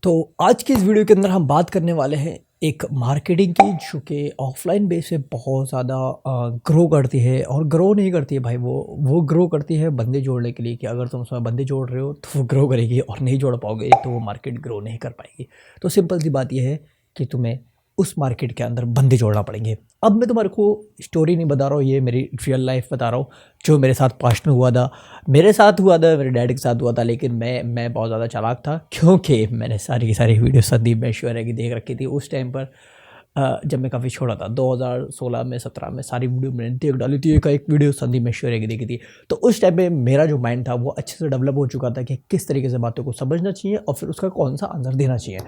तो आज की इस वीडियो के अंदर हम बात करने वाले हैं एक मार्केटिंग की जो कि ऑफलाइन बेस पे बहुत ज़्यादा ग्रो करती है और ग्रो नहीं करती है भाई वो ग्रो करती है बंदे जोड़ने के लिए कि अगर तुम उसमें बंदे जोड़ रहे हो तो वो ग्रो करेगी और नहीं जोड़ पाओगे तो वो मार्केट ग्रो नहीं कर पाएगी। तो सिंपल सी बात ये है कि तुम्हें उस मार्केट के अंदर बंदे जोड़ना पड़ेंगे। अब मैं तुम्हारे को स्टोरी नहीं बता रहा हूँ, ये मेरी रियल लाइफ बता रहा हूँ जो मेरे साथ पास्ट में हुआ था। मेरे साथ हुआ था, मेरे डैड के साथ हुआ था, लेकिन मैं बहुत ज़्यादा चालाक था क्योंकि मैंने सारी की सारी वीडियो संदीप महेश्वरी की देख रखी थी उस टाइम पर। जब मैं काफ़ी छोटा था 2016 में 17 में सारी वीडियो मैंने देख डाली थी। एक वीडियो संदीप महेश्वरी की देखी थी। तो उस टाइम पे मेरा जो माइंड था वो अच्छे से डेवलप हो चुका था कि किस तरीके से बातों को समझना चाहिए और फिर उसका कौन सा आंसर देना चाहिए।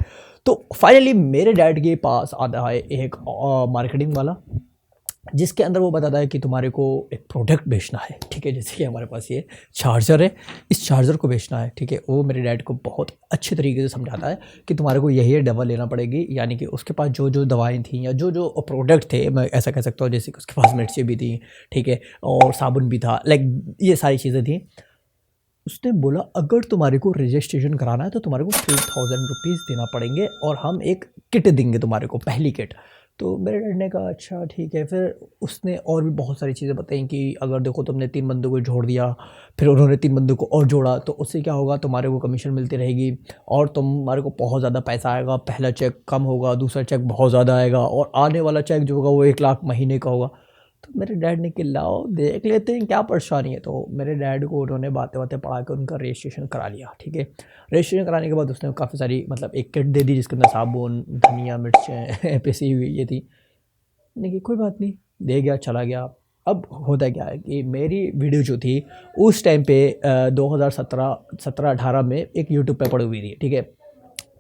तो फाइनली मेरे डैड के पास आता है एक मार्केटिंग वाला जिसके अंदर वो बताता है कि तुम्हारे को एक प्रोडक्ट बेचना है। ठीक है, जैसे कि हमारे पास ये चार्जर है, इस चार्जर को बेचना है। ठीक है, वो मेरे डैड को बहुत अच्छे तरीके से समझाता है कि तुम्हारे को यही दवा लेना पड़ेगी, यानी कि उसके पास जो जो दवाएं थी या जो जो प्रोडक्ट थे, मैं ऐसा कह सकता हूँ, जैसे कि उसके पास मिर्ची भी थी, ठीक है, और साबुन भी था, लाइक ये सारी चीज़ें थी। उसने बोला अगर तुम्हारे को रजिस्ट्रेशन कराना है तो तुम्हारे को 3000 रुपीज़ देना पड़ेंगे और हम एक किट देंगे तुम्हारे को, पहली किट। तो मेरे डैड ने कहा अच्छा ठीक है। फिर उसने और भी बहुत सारी चीज़ें बताई कि अगर देखो तुमने 3 बंदों को जोड़ दिया, फिर उन्होंने 3 बंदों को और जोड़ा, तो उससे क्या होगा, तुम्हारे को कमीशन मिलती रहेगी और तुम्हारे को बहुत ज़्यादा पैसा आएगा। पहला चेक कम होगा, दूसरा चेक बहुत ज़्यादा आएगा और आने वाला चेक जो होगा वो 1 लाख महीने का होगा। तो मेरे डैड ने कि लाओ देख लेते हैं क्या परेशानी है। तो मेरे डैड को उन्होंने बातें बातें पढ़ा के उनका रजिस्ट्रेशन करा लिया। ठीक है, रजिस्ट्रेशन कराने के बाद उसने काफ़ी सारी मतलब एक किट दे दी जिसके अंदर साबुन, धनिया, मिर्चें पिसी हुई ये थी। मैंने कि कोई बात नहीं, दे गया चला गया। अब होता क्या है कि मेरी वीडियो जो थी उस टाइम पे 2017-18 में एक यूट्यूब पे पड़ी हुई थी। ठीक है,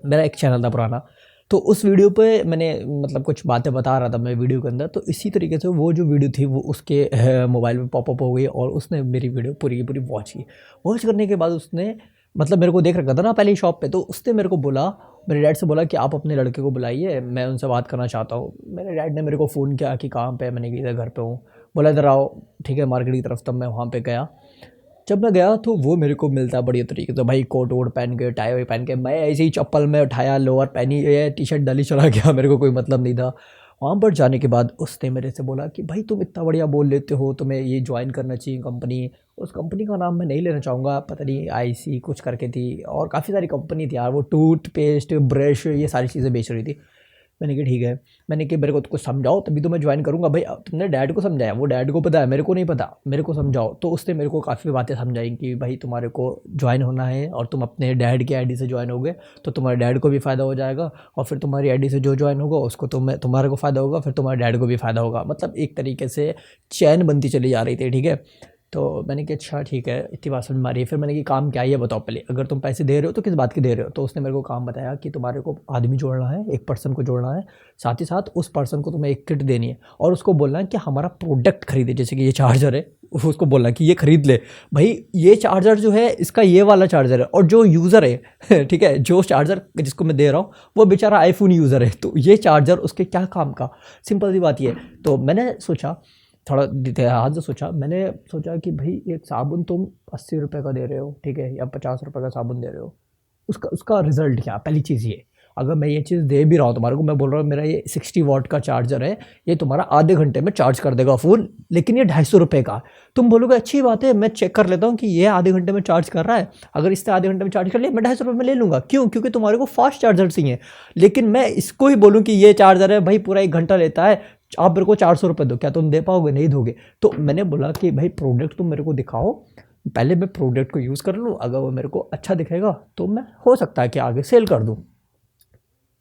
मेरा एक चैनल था पुराना, तो उस वीडियो पे मैंने मतलब कुछ बातें बता रहा था मैं वीडियो के अंदर। तो इसी तरीके से वो जो वीडियो थी वो उसके मोबाइल में पॉपअप हो गई और उसने मेरी वीडियो पूरी की पूरी वॉच की। वॉच करने के बाद उसने मतलब मेरे को देख रखा था ना पहले ही शॉप पे, तो उसने मेरे को बोला, मेरे डैड से बोला कि आप अपने लड़के को बुलाइए, मैं उनसे बात करना चाहता हूँ। मेरे डैड ने मेरे को फ़ोन किया कि कहाँ पे है, मैंने कहा इधर घर पे हूँ। बोला इधर आओ, ठीक है, मार्केट की तरफ। तब मैं वहाँ पे गया। जब मैं गया तो वो मेरे को मिलता बढ़िया तरीके से, भाई कोट वोट पहन के, टाई वाई पहन के। मैं ऐसे ही चप्पल में उठाया, लोअर पहनी, ये टी शर्ट डाली, चला गया। मेरे को कोई मतलब नहीं था। वहाँ पर जाने के बाद उसने मेरे से बोला कि भाई तुम इतना बढ़िया बोल लेते हो, तुम्हें ये ज्वाइन करना चाहिए कंपनी। उस कंपनी का नाम मैं नहीं लेना चाहूँगा, पता नहीं IC कुछ करके थी और काफ़ी सारी कंपनी थी यार। वो टूथपेस्ट, ब्रश, ये सारी चीज़ें बेच रही थी। मैंने कहा ठीक है। मैंने कि मेरे को कुछ समझाओ तभी तो मैं ज्वाइन करूँगा। भाई तुमने डैड को समझाया, वो डैड को पता है, मेरे को नहीं पता, मेरे को समझाओ। तो उसने मेरे को काफ़ी बातें समझाई कि भाई तुम्हारे को ज्वाइन होना है और तुम अपने डैड की आईडी से ज्वाइन होगे तो तुम्हारे डैड को भी फ़ायदा हो जाएगा और फिर तुम्हारी आईडी से जो ज्वाइन होगा उसको तुम्हारे को फ़ायदा होगा, फिर तुम्हारे डैड को भी फ़ायदा होगा। मतलब एक तरीके से चैन बनती चली जा रही थी। ठीक है, तो मैंने कहा अच्छा ठीक है, इतनी बात समझ में आ रही है। फिर मैंने कि काम क्या है ये बताओ पहले, अगर तुम पैसे दे रहे हो तो किस बात के दे रहे हो। तो उसने मेरे को काम बताया कि तुम्हारे को आदमी जोड़ना है, एक पर्सन को जोड़ना है, साथ ही साथ उस पर्सन को तुम्हें एक किट देनी है और उसको बोलना है कि हमारा प्रोडक्ट खरीदे, जैसे कि ये चार्जर है, उसको बोलना कि ये खरीद ले। भाई ये चार्जर जो है इसका ये वाला चार्जर है और जो यूज़र है ठीक है, जो चार्जर जिसको मैं दे रहा हूँ वो बेचारा आईफोन यूज़र है, तो ये चार्जर उसके क्या काम का। सिंपल सी बात ये है। तो मैंने सोचा, थोड़ा ध्यान से सोचा, मैंने सोचा कि भाई एक साबुन तुम 80 रुपये का दे रहे हो, ठीक है, या 50 रुपये का साबुन दे रहे हो, उसका उसका रिजल्ट क्या। पहली चीज़ ये, अगर मैं ये चीज़ दे भी रहा हूँ तुम्हारे को, मैं बोल रहा हूँ मेरा ये 60 वाट का चार्जर है, ये तुम्हारा आधे घंटे में चार्ज कर देगा फ़ोन, लेकिन ये 250 रुपये का। तुम बोलोगे अच्छी बात है, मैं चेक कर लेता हूँ कि ये आधे घंटे में चार्ज कर रहा है, अगर इससे आधे घंटे में चार्ज कर लिया मैं 250 रुपये में ले लूँगा। क्यों? क्योंकि तुम्हारे को फास्ट चार्जर चाहिए। लेकिन मैं इसको ही बोलूँ कि ये चार्जर है भाई पूरा 1 घंटा लेता है, आप मेरे को 400 रुपये दो, क्या तुम दे पाओगे? नहीं दोगे। तो मैंने बोला कि भाई प्रोडक्ट तुम मेरे को दिखाओ, पहले मैं प्रोडक्ट को यूज़ कर लूँ, अगर वो मेरे को अच्छा दिखेगा तो मैं हो सकता है कि आगे सेल कर दूँ।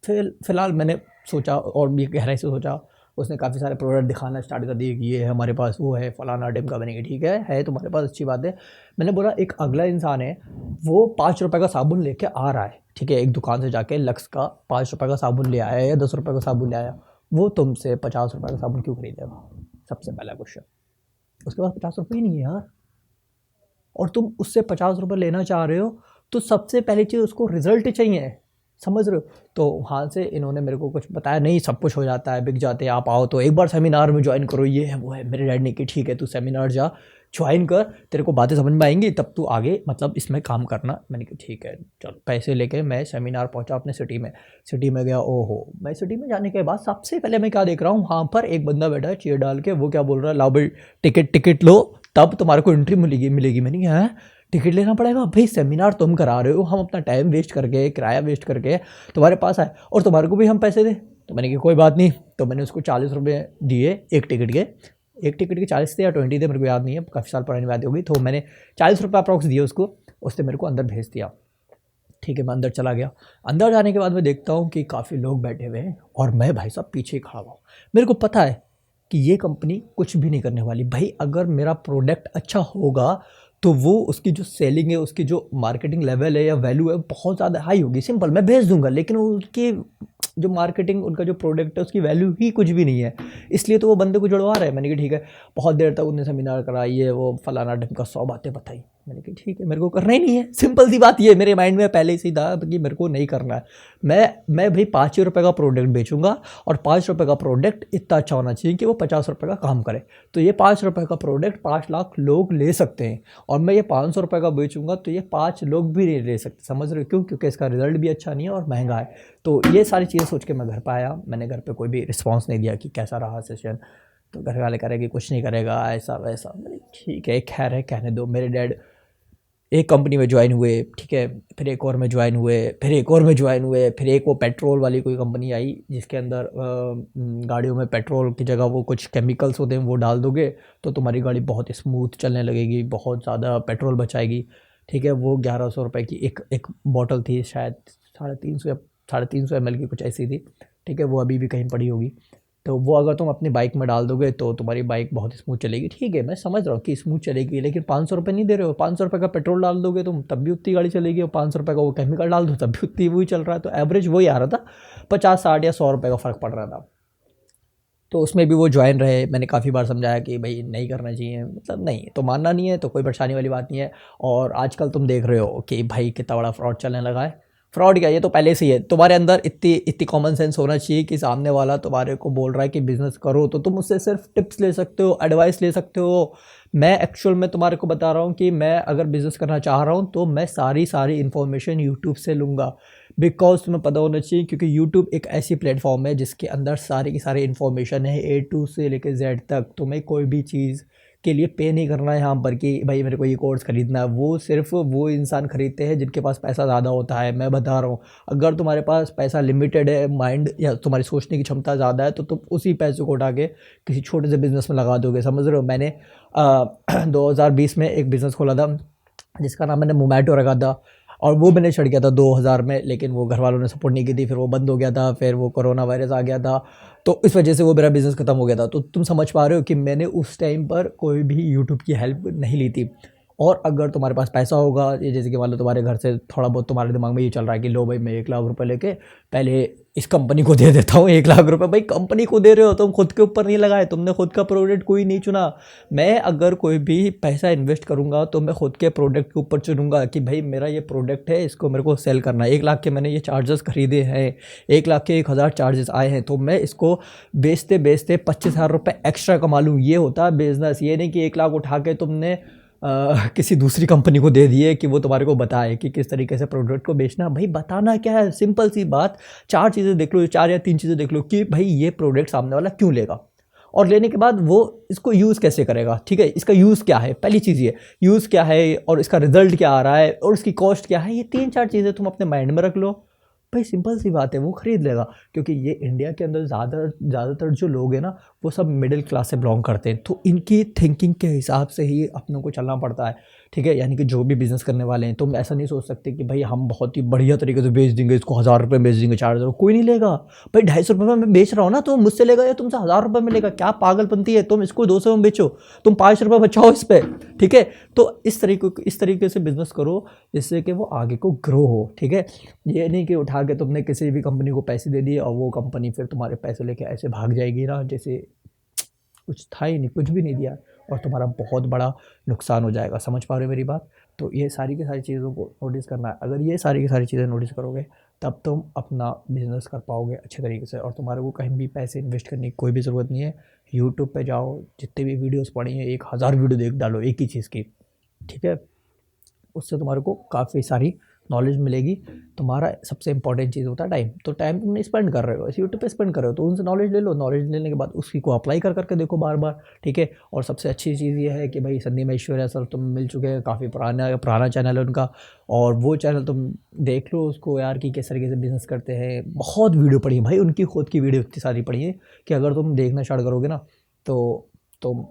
फिलहाल मैंने सोचा और भी गहराई से सोचा। उसने काफ़ी सारे प्रोडक्ट दिखाना स्टार्ट कर दिए कि ये है हमारे पास, वो है फलाना ढिमका। मैंने कहा ठीक है तुम्हारे पास, अच्छी बात है। मैंने बोला एक अगला इंसान है, वो 5 रुपये का साबुन लेके आ रहा है, ठीक है, एक दुकान से जाके लक्स का 5 रुपये का साबुन ले आया या 10 रुपये का साबुन ले आया, वो तुमसे 50 रुपये का साबुन क्यों खरीदेगा? सबसे पहला क्वेश्चन। उसके पास 50 रुपये ही नहीं है यार, और तुम उससे 50 रुपये लेना चाह रहे हो, तो सबसे पहली चीज़ उसको रिजल्ट चाहिए। समझ रहे हो। तो वहाँ से इन्होंने मेरे को कुछ बताया, नहीं सब कुछ हो जाता है, बिक जाते हैं, आप आओ तो एक बार सेमिनार में ज्वाइन करो, ये है वो है। मेरे डैड ने कि ठीक है तू सेमिनार जा, ज्वाइन कर, तेरे को बातें समझ में आएंगी, तब तू आगे मतलब इसमें काम करना। मैंने कहा ठीक है चलो। पैसे लेके मैं सेमिनार पहुंचा अपने सिटी में गया। ओहो, मैं सिटी में जाने के बाद सबसे पहले मैं क्या देख रहा हूँ, वहाँ पर एक बंदा बैठा है चेयर डाल के, वो क्या बोल रहा है, लाओ भाई टिकट लो तब तुम्हारे को एंट्री मिलेगी। मैंने कहा है टिकट लेना पड़ेगा भाई, सेमिनार तुम करा रहे हो, हम अपना टाइम वेस्ट करके, किराया वेस्ट करके तुम्हारे पास आए और तुम्हारे को भी हम पैसे दें। तो मैंने कहा कोई बात नहीं। तो मैंने उसको 40 रुपये दिए एक टिकट के 40 थे या 20 थे, मेरे को याद नहीं है, काफ़ी साल पुरानी बात होगी। तो मैंने 40 रुपये अप्रॉक्स दिए उसको, उसने मेरे को अंदर भेज दिया। ठीक है, मैं अंदर चला गया। अंदर जाने के बाद मैं देखता हूँ कि काफ़ी लोग बैठे हुए हैं और मैं भाई साहब पीछे खड़ा हुआ हूँ। मेरे को पता है कि ये कंपनी कुछ भी नहीं करने वाली भाई। अगर मेरा प्रोडक्ट अच्छा होगा तो वो उसकी जो सेलिंग है, उसकी जो मार्केटिंग लेवल है या वैल्यू है, बहुत ज़्यादा हाई होगी। सिंपल, मैं भेज दूंगा, लेकिन उसकी जो मार्केटिंग, उनका जो प्रोडक्ट है, उसकी वैल्यू ही कुछ भी नहीं है। इसलिए तो वो बंदे को जुड़वा रहे हैं। मैंने कहा ठीक है। बहुत देर तक उन्होंने सेमिनार कराई है, वो फलाना ढिमका 100 बातें बताई। मैंने कहा ठीक है, मेरे को करना ही नहीं है। सिंपल सी बात ये मेरे माइंड में पहले से ही था कि मेरे को नहीं करना है। मैं भाई 5 रुपये का प्रोडक्ट बेचूंगा और 5 रुपये का प्रोडक्ट इतना अच्छा होना चाहिए कि वो 50 रुपये का काम करे। तो ये 5 रुपये का प्रोडक्ट 5 लाख लोग ले सकते हैं और मैं ये 500 रुपये का बेचूंगा तो ये 5 लोग भी नहीं ले सकते। समझ रहे हो क्यों? क्योंकि इसका रिजल्ट भी अच्छा नहीं है और महंगा है। तो ये सारी चीज़ें सोच के मैं घर पर आया। मैंने घर पर कोई भी रिस्पॉन्स नहीं दिया कि कैसा रहा सेशन। तो घर वाले कह रहे कि कुछ नहीं करेगा, ऐसा वैसा। मैंने ठीक है, खैर है, कहने दो। मेरे डैड एक कंपनी में ज्वाइन हुए, ठीक है, फिर एक और में ज्वाइन हुए, फिर एक और में ज्वाइन हुए, फिर एक वो पेट्रोल वाली कोई कंपनी आई जिसके अंदर गाड़ियों में पेट्रोल की जगह वो कुछ केमिकल्स होते हैं, वो डाल दोगे तो तुम्हारी गाड़ी बहुत स्मूथ चलने लगेगी, बहुत ज़्यादा पेट्रोल बचाएगी। ठीक है, वो 1100 रुपये की एक बॉटल थी, शायद 350 या 350 ml की कुछ ऐसी थी। ठीक है, वो अभी भी कहीं पड़ी होगी। तो वो अगर तुम अपनी बाइक में डाल दोगे तो तुम्हारी बाइक बहुत स्मूथ चलेगी। ठीक है, मैं समझ रहा हूँ कि स्मूथ चलेगी, लेकिन 500 रुपये नहीं दे रहे हो। 500 रुपये का पेट्रोल डाल दोगे तुम तब भी उतनी गाड़ी चलेगी, और 500 रुपये का वो केमिकल डाल दो तब भी उतनी वही चल रहा है। तो एवरेज वही आ रहा था, 50, 60 या 100 रुपये का फ़र्क पड़ रहा था। तो उसमें भी वो ज्वाइन रहे। मैंने काफ़ी बार समझाया कि भाई नहीं करना चाहिए, मतलब नहीं तो मानना नहीं है तो कोई परेशानी वाली बात नहीं है। और आजकल तुम देख रहे हो कि भाई कितना बड़ा फ्रॉड चलने लगा है। फ्रॉड क्या, ये तो पहले से ही है। तुम्हारे अंदर इतनी इतनी कॉमन सेंस होना चाहिए कि सामने वाला तुम्हारे को बोल रहा है कि बिज़नेस करो तो तुम उससे सिर्फ टिप्स ले सकते हो, एडवाइस ले सकते हो। मैं एक्चुअल में तुम्हारे को बता रहा हूँ कि मैं अगर बिज़नेस करना चाह रहा हूँ तो मैं सारी इन्फॉर्मेशन यूट्यूब से लूँगा। बिकॉज तुम्हें पता होना चाहिए, क्योंकि यूट्यूब एक ऐसी प्लेटफॉर्म है जिसके अंदर सारी की सारी इन्फॉर्मेशन है, ए टू से लेकर जेड तक। तुम्हें कोई भी चीज़ के लिए पे नहीं करना है यहाँ पर कि भाई मेरे को ये कोर्स खरीदना है। वो सिर्फ वो इंसान खरीदते हैं जिनके पास पैसा ज़्यादा होता है। मैं बता रहा हूँ, अगर तुम्हारे पास पैसा लिमिटेड है, माइंड या तुम्हारी सोचने की क्षमता ज़्यादा है, तो तुम उसी पैसे को उठा के किसी छोटे से बिज़नेस में लगा दोगे। समझ रहे हो? मैंने 2020 में एक बिज़नेस खोला था जिसका नाम मैंने मोमेटो रखा था, और वो मैंने छोड़ गया था 2000 में, लेकिन वो घर वालों ने सपोर्ट नहीं की थी, फिर वो बंद हो गया था, फिर वो कोरोना वायरस आ गया था, तो इस वजह से वो मेरा बिज़नेस ख़त्म हो गया था। तो तुम समझ पा रहे हो कि मैंने उस टाइम पर कोई भी यूट्यूब की हेल्प नहीं ली थी। और अगर तुम्हारे पास पैसा होगा, ये जैसे कि मान लो तुम्हारे घर से थोड़ा बहुत तुम्हारे दिमाग में ये चल रहा है कि लो भाई मैं 1 लाख रुपए लेके पहले इस कंपनी को दे देता हूँ 1 लाख रुपए। भाई कंपनी को दे रहे हो, तुम खुद के ऊपर नहीं लगाए, तुमने खुद का प्रोडक्ट कोई नहीं चुना। मैं अगर कोई भी पैसा इन्वेस्ट करूँगा तो मैं खुद के प्रोडक्ट के ऊपर चुनूंगा कि भाई मेरा ये प्रोडक्ट है, इसको मेरे को सेल करना है। 1 लाख के मैंने ये चार्जेस खरीदे हैं, 1 लाख के 1000 चार्जेस आए हैं, तो मैं इसको बेचते बेचते 25,000 रुपये एक्स्ट्रा कमा लूँ। ये होता है बिजनेस। ये नहीं कि 1 लाख उठा के तुमने किसी दूसरी कंपनी को दे दिए कि वो तुम्हारे को बताए कि किस तरीके से प्रोडक्ट को बेचना। भाई बताना क्या है, सिंपल सी बात, 4 चीज़ें देख लो, 4 या 3 चीज़ें देख लो कि भाई ये प्रोडक्ट सामने वाला क्यों लेगा, और लेने के बाद वो इसको यूज़ कैसे करेगा। ठीक है, इसका यूज़ क्या है, पहली चीज़ ये यूज़ क्या है, और इसका रिजल्ट क्या आ रहा है, और इसकी कॉस्ट क्या है। ये 3-4 चीज़ें तुम अपने माइंड में रख लो, भाई सिंपल सी बात है, वो खरीद लेगा। क्योंकि ये इंडिया के अंदर ज़्यादातर जो लोग हैं ना, वो सब मिडिल क्लास से बिलोंग करते हैं, तो इनकी थिंकिंग के हिसाब से ही अपनों को चलना पड़ता है। ठीक है, यानी कि जो भी बिज़नेस करने वाले हैं, तुम ऐसा नहीं सोच सकते कि भाई हम बहुत ही बढ़िया तरीके से बेच देंगे, इसको 1000 रुपये बेच देंगे, 4000, कोई नहीं लेगा। भाई 250 रुपये में मैं बेच रहा हूँ ना, तो मुझसे लेगा या तुमसे 1000 रुपये में लेगा? क्या पागलपंती है? तुम इसको 200 में बेचो, तुम 5 रुपये बचाओ इस पर। ठीक है, तो इस तरीके से बिज़नेस करो जिससे कि वो आगे को ग्रो हो। ठीक है, ये नहीं कि उठा के तुमने किसी भी कंपनी को पैसे दे दिए और वो कंपनी फिर तुम्हारे पैसे लेके ऐसे भाग जाएगी ना, जैसे कुछ था ही नहीं, कुछ भी नहीं दिया, और तुम्हारा बहुत बड़ा नुकसान हो जाएगा। समझ पा रहे हो मेरी बात? तो ये सारी की सारी चीज़ों को नोटिस करना है। अगर ये सारी की सारी चीज़ें नोटिस करोगे तब तुम अपना बिजनेस कर पाओगे अच्छे तरीके से, और तुम्हारे को कहीं भी पैसे इन्वेस्ट करने की कोई भी ज़रूरत नहीं है। यूट्यूब पे जाओ, जितने भी वीडियोस पड़ी हैं 1000 वीडियो देख डालो एक ही चीज़ की, ठीक है। उससे तुम्हारे को काफ़ी सारी नॉलेज मिलेगी। तुम्हारा सबसे इंपॉर्टेंट चीज़ होता है टाइम, तो टाइम तुम स्पेंड कर रहे हो इस यूट्यूब पे स्पेंड कर रहे हो, तो उनसे नॉलेज ले लो। नॉलेज लेने के बाद उसी को अप्लाई कर करके देखो बार बार, ठीक है। और सबसे अच्छी चीज़ ये है कि भाई संदीप ऐश्वर्या सर तुम मिल चुके हैं, काफ़ी पुराना पुराना चैनल है उनका, और वो चैनल तुम देख लो उसको यार कि किस तरीके से बिज़नेस करते हैं। बहुत वीडियो पड़ी है भाई, उनकी खुद की वीडियो इतनी सारी पड़ी है कि अगर तुम देखना स्टार्ट करोगे ना तो तुम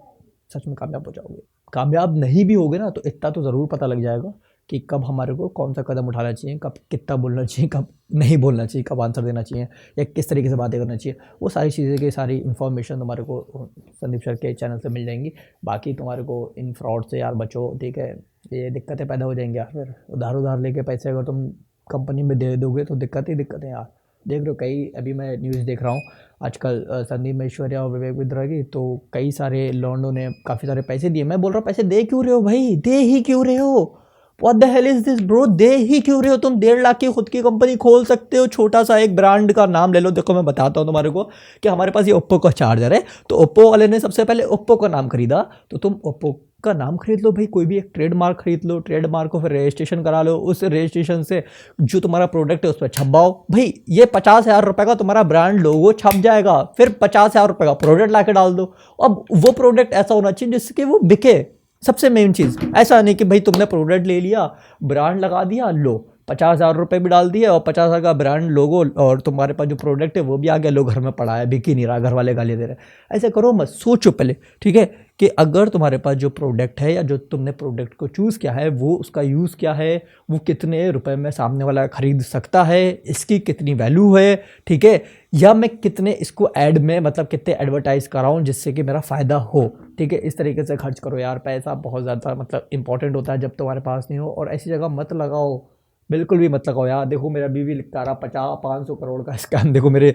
सच में कामयाब हो जाओगे। कामयाब नहीं भी होगे ना तो इतना तो ज़रूर पता लग जाएगा कि कब हमारे को कौन सा कदम उठाना चाहिए, कब कितना बोलना चाहिए, कब नहीं बोलना चाहिए, कब आंसर देना चाहिए, या किस तरीके से बातें करना चाहिए। वो सारी चीज़ें की सारी इन्फॉर्मेशन तुम्हारे को संदीप सर के चैनल से मिल जाएंगी। बाकी तुम्हारे को इन फ्रॉड से यार बचो, ठीक है। ये दिक्कतें पैदा हो जाएंगी यार, फिर उधार लेके पैसे अगर तुम कंपनी में दे दोगे तो दिक्कतें यार। देख रहे हो कई, अभी मैं न्यूज़ देख रहा हूँ आजकल संदीप ऐश्वर्या और विवेक बिंद्रा की, तो कई सारे लॉन्डो ने काफ़ी सारे पैसे दिए। मैं बोल रहा हूँ पैसे दे क्यों रहे हो भाई, दे ही क्यों रहे हो? What the hell is this bro, दे ही क्यों रहे हो? तुम 1.5 लाख की खुद की कंपनी खोल सकते हो, छोटा सा एक ब्रांड का नाम ले लो। देखो मैं बताता हूँ तुम्हारे को कि हमारे पास ये ओप्पो का चार्जर है, तो ओप्पो वाले ने सबसे पहले ओप्पो का नाम खरीदा, तो तुम ओप्पो का नाम खरीद लो भाई, कोई भी एक ट्रेडमार्क खरीद लो, ट्रेडमार्क को फिर रजिस्ट्रेशन करा लो, उस रजिस्ट्रेशन से जो तुम्हारा प्रोडक्ट है उस पर छपाओ भाई। ये 50,000 रुपये का तुम्हारा ब्रांड लोगो छप जाएगा, फिर 50,000 रुपये का प्रोडक्ट ला के डाल दो। अब वो प्रोडक्ट ऐसा होना चाहिए जिसके वो बिके, सबसे मेन चीज़। ऐसा नहीं कि भाई तुमने प्रोडक्ट ले लिया, ब्रांड लगा दिया, लो 50,000 रुपये भी डाल दिया और 50,000 का ब्रांड लोगो, और तुम्हारे पास जो प्रोडक्ट है वो भी आ गया, लोग घर में पड़ा है, बिक ही नहीं रहा, घर वाले गाली दे रहे हैं। ऐसे करो मत, सोचो पहले, ठीक है, कि अगर तुम्हारे पास जो प्रोडक्ट है या जो तुमने प्रोडक्ट को चूज़ किया है वो उसका यूज़ क्या है, वो कितने रुपए में सामने वाला खरीद सकता है, इसकी कितनी वैल्यू है, ठीक है, या मैं कितने इसको ऐड में मतलब कितने एडवर्टाइज़ कराऊँ जिससे कि मेरा फ़ायदा हो, ठीक है। इस तरीके से खर्च करो यार, पैसा बहुत ज़्यादा मतलब इंपॉर्टेंट होता है जब तुम्हारे पास नहीं हो। और ऐसी जगह मत लगाओ, बिल्कुल भी मत लगाओ यार। देखो मेरा बीवी लिखा रहा 500 करोड़ का स्कैम, देखो मेरे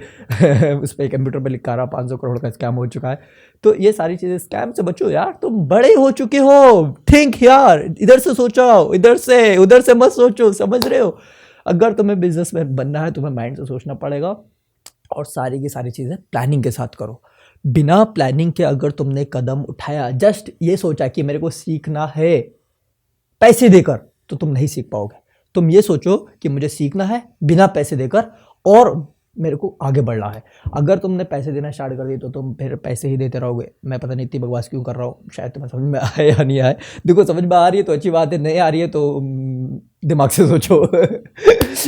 उस पर कंप्यूटर पे लिखा रहा 500 करोड़ का स्कैम हो चुका है। तो ये सारी चीज़ें, स्कैम से बचो यार, तुम बड़े हो चुके हो, थिंक यार, इधर से सोचो, इधर से उधर से मत सोचो, समझ रहे हो? अगर तुम्हें बिजनेस में बनना है तुम्हें माइंड से सोचना पड़ेगा, और सारी की सारी चीज़ें प्लानिंग के साथ करो। बिना प्लानिंग के अगर तुमने कदम उठाया, जस्ट ये सोचा कि मेरे को सीखना है पैसे देकर, तो तुम नहीं सीख पाओगे। तुम ये सोचो कि मुझे सीखना है बिना पैसे देकर और मेरे को आगे बढ़ना है। अगर तुमने पैसे देना स्टार्ट कर दिए तो तुम फिर पैसे ही देते रहोगे। मैं पता नहीं इतनी बकवास क्यों कर रहा हूँ, शायद तुम्हें समझ में आए या नहीं आए। देखो समझ में आ रही है तो अच्छी बात है, नहीं आ रही है तो दिमाग से सोचो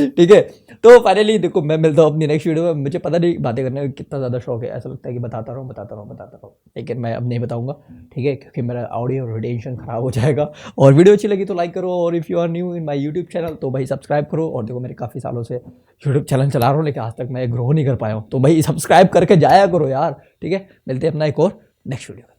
ठीक है। तो फाइनली देखो मैं मिलता हूँ अपनी नेक्स्ट वीडियो में। मुझे पता नहीं बातें करने का कितना ज़्यादा शौक है, ऐसा लगता है कि बताता रहूँ, लेकिन मैं अब नहीं बताऊँगा, ठीक है, क्योंकि मेरा ऑडियो रिटेंशन ख़राब हो जाएगा। और वीडियो अच्छी लगी तो लाइक करो, और if you are new in my YouTube channel तो भाई सब्सक्राइब करो। और देखो मेरे काफ़ी सालों से यूट्यूब चैनल चला रहा हूँ लेकिन आज तक मैं ग्रो नहीं कर पाया हूँ, तो भाई सब्सक्राइब करके जाया करो यार, ठीक है। मिलते हैं अपना एक और नेक्स्ट वीडियो।